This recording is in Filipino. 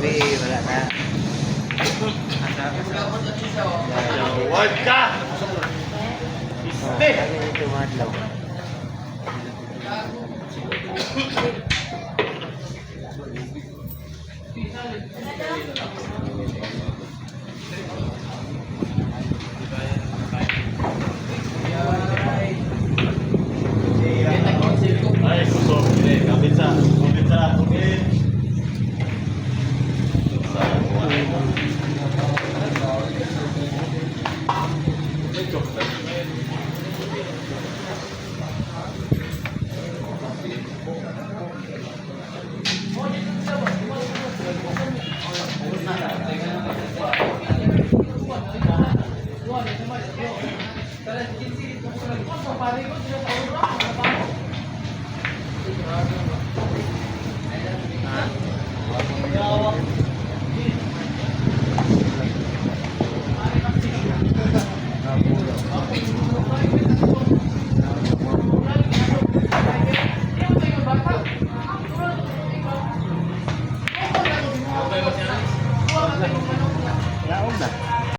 Uy, wala na. Huwag ka! Oh, lagi nito madlaw. Ay, kusog. Kapit sa. Kapit sa. Kapit. Laog na.